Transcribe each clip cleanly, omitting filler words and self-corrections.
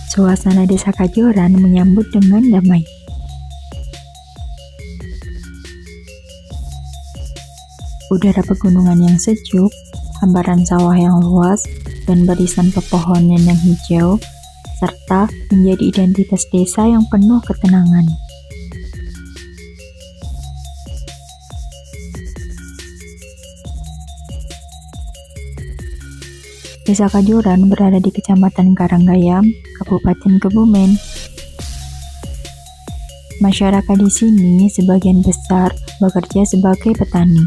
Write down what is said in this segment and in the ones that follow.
Suasana desa Kajoran menyambut dengan damai. Udara pegunungan yang sejuk, hamparan sawah yang luas, dan barisan pepohonan yang hijau, serta menjadi identitas desa yang penuh ketenangan. Desa Kajoran berada di Kecamatan Karanggayam, Kabupaten Kebumen. Masyarakat di sini sebagian besar bekerja sebagai petani.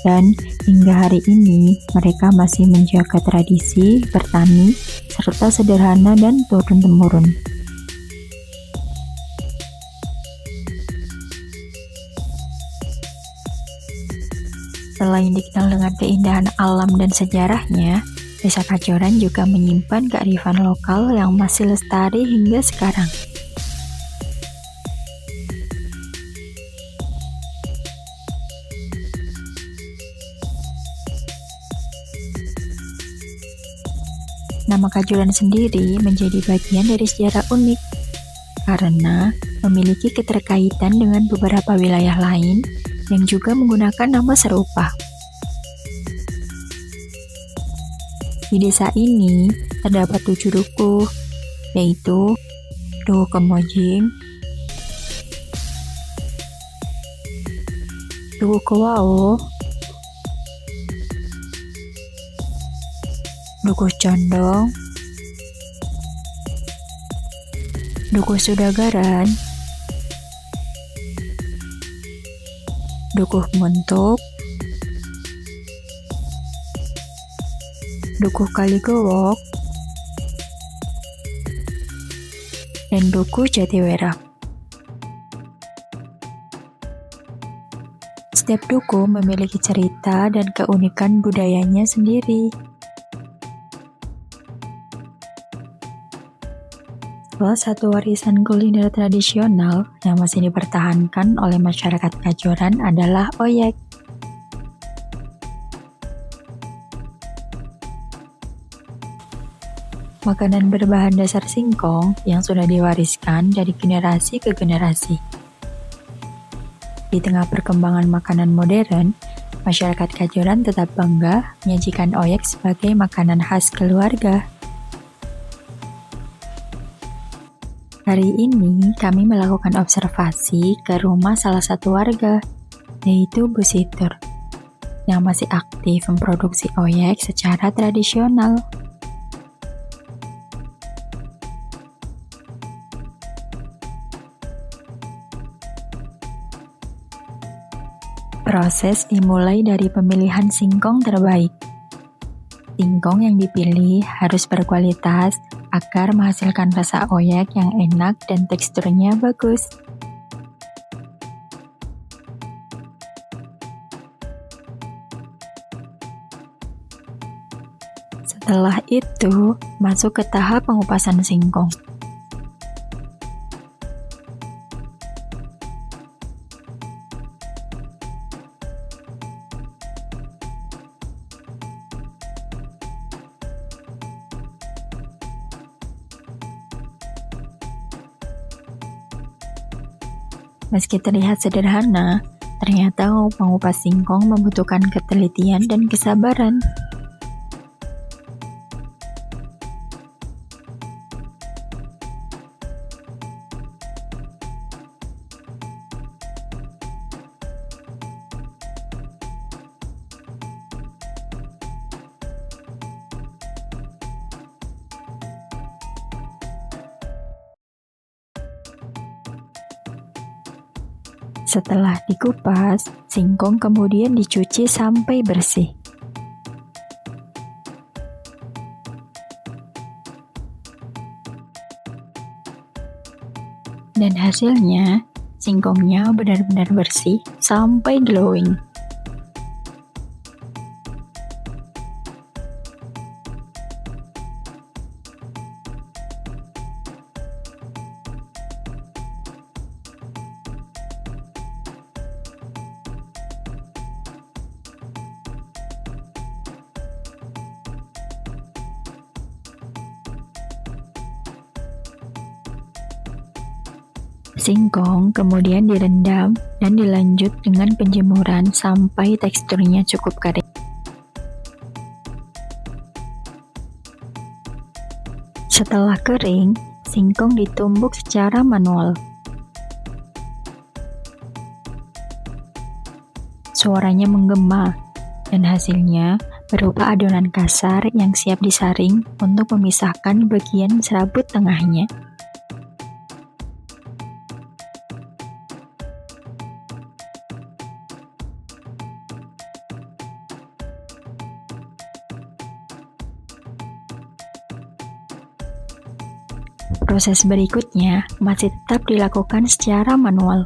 Dan hingga hari ini mereka masih menjaga tradisi bertani serta sederhana dan turun-temurun. Selain dikenal dengan keindahan alam dan sejarahnya, Desa Kajoran juga menyimpan kearifan lokal yang masih lestari hingga sekarang. Nama Kajoran sendiri menjadi bagian dari sejarah unik karena memiliki keterkaitan dengan beberapa wilayah lain yang juga menggunakan nama serupa. Di desa ini terdapat 7 dukuh, yaitu Dukuh Kemojing, Dukuh Kewao, Dukuh Condong, Dukuh Sudagaran, Dukuh Muntuk, Dukuh Kaligowok, dan Dukuh Jatiwerak. Setiap dukuh memiliki cerita dan keunikan budayanya sendiri. Salah satu warisan kuliner tradisional yang masih dipertahankan oleh masyarakat Kajoran adalah oyek. Makanan berbahan dasar singkong yang sudah diwariskan dari generasi ke generasi. Di tengah perkembangan makanan modern, masyarakat Kajoran tetap bangga menyajikan oyek sebagai makanan khas keluarga. Hari ini kami melakukan observasi ke rumah salah satu warga, yaitu Bu Situr, yang masih aktif memproduksi oyek secara tradisional. Proses dimulai dari pemilihan singkong terbaik. Singkong yang dipilih harus berkualitas agar menghasilkan rasa oyek yang enak dan teksturnya bagus. Setelah itu, masuk ke tahap pengupasan singkong. Meski terlihat sederhana, ternyata mengupas singkong membutuhkan ketelitian dan kesabaran. Setelah dikupas, singkong kemudian dicuci sampai bersih. Dan hasilnya, singkongnya benar-benar bersih sampai glowing. Singkong kemudian direndam dan dilanjut dengan penjemuran sampai teksturnya cukup kering. Setelah kering, singkong ditumbuk secara manual. Suaranya menggema, dan hasilnya berupa adonan kasar yang siap disaring untuk memisahkan bagian serabut tengahnya. Proses berikutnya masih tetap dilakukan secara manual,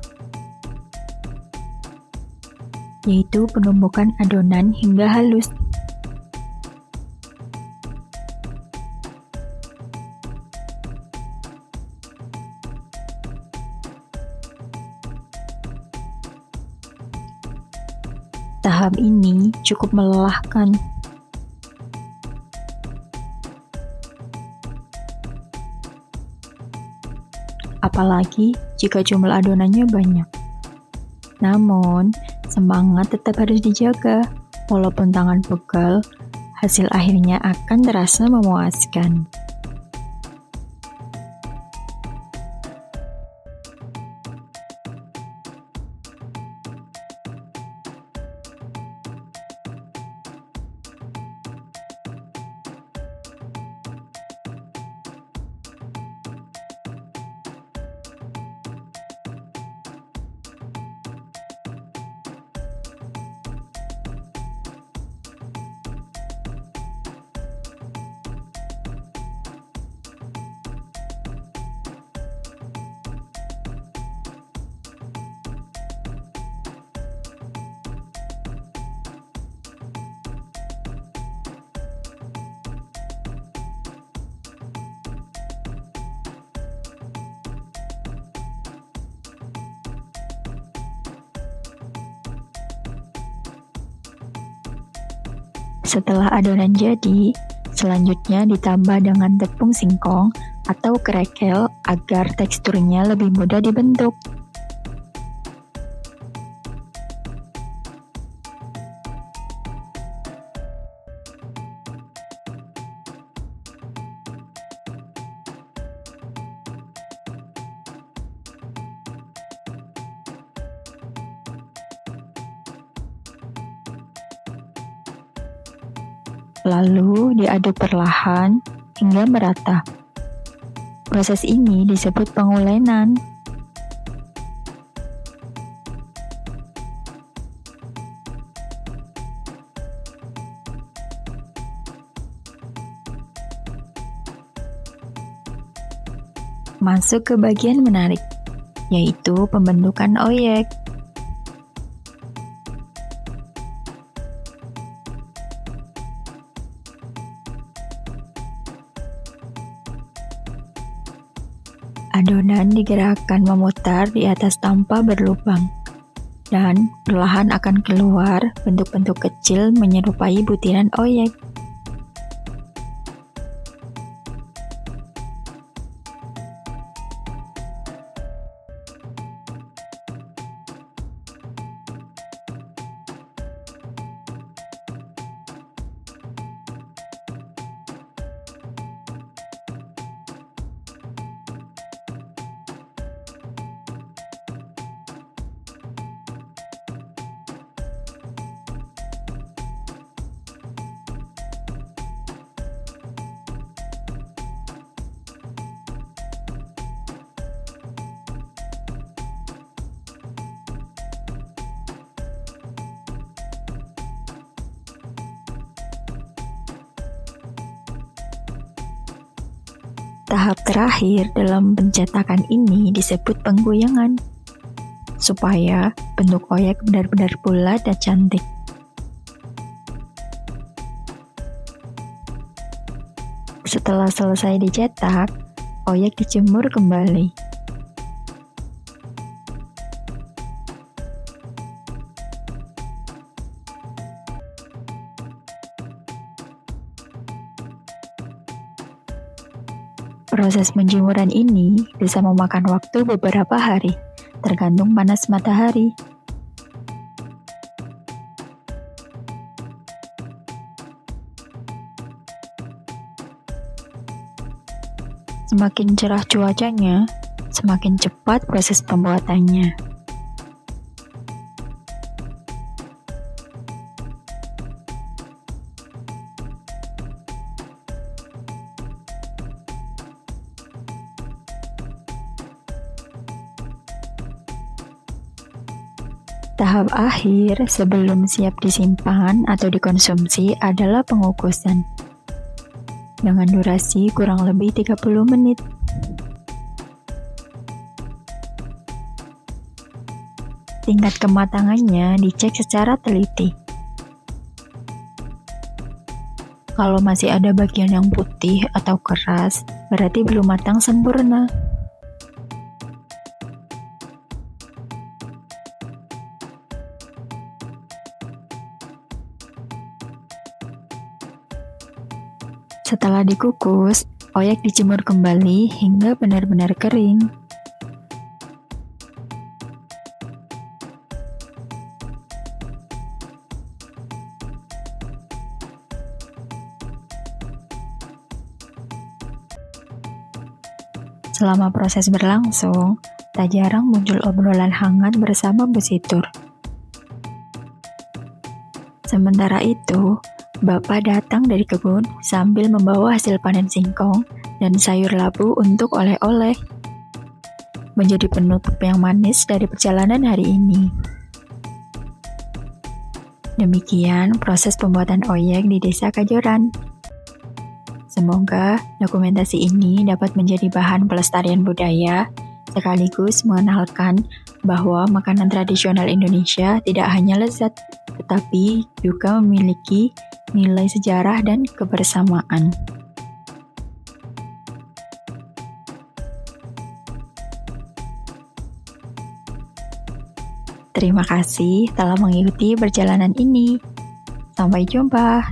yaitu penumbukan adonan hingga halus. Tahap ini cukup melelahkan. Apalagi jika jumlah adonannya banyak. Namun, semangat tetap harus dijaga. Walaupun tangan pegal, hasil akhirnya akan terasa memuaskan. Setelah adonan jadi, selanjutnya ditambah dengan tepung singkong atau krekel agar teksturnya lebih mudah dibentuk. Lalu diaduk perlahan hingga merata. Proses ini disebut pengulenan. Masuk ke bagian menarik, yaitu pembentukan oyek. Adonan digerakkan memutar di atas tanpa berlubang, dan perlahan akan keluar bentuk-bentuk kecil menyerupai butiran oyek. Tahap terakhir dalam pencetakan ini disebut penggoyangan, supaya bentuk oyek benar-benar bulat dan cantik. Setelah selesai dicetak, oyek dijemur kembali. Proses penjemuran ini bisa memakan waktu beberapa hari, tergantung panas matahari. Semakin cerah cuacanya, semakin cepat proses pembuatannya. Tahap akhir sebelum siap disimpan atau dikonsumsi adalah pengukusan, dengan durasi kurang lebih 30 menit. Tingkat kematangannya dicek secara teliti. Kalau masih ada bagian yang putih atau keras, berarti belum matang sempurna. Setelah dikukus, oyek dijemur kembali hingga benar-benar kering. Selama proses berlangsung, tak jarang muncul obrolan hangat bersama Busitur. Sementara itu, Bapak datang dari kebun sambil membawa hasil panen singkong dan sayur labu untuk oleh-oleh. Menjadi penutup yang manis dari perjalanan hari ini. Demikian proses pembuatan oyek di Desa Kajoran. Semoga dokumentasi ini dapat menjadi bahan pelestarian budaya, sekaligus mengenalkan bahwa makanan tradisional Indonesia tidak hanya lezat, tetapi juga memiliki nilai sejarah dan kebersamaan. Terima kasih telah mengikuti perjalanan ini. Sampai jumpa.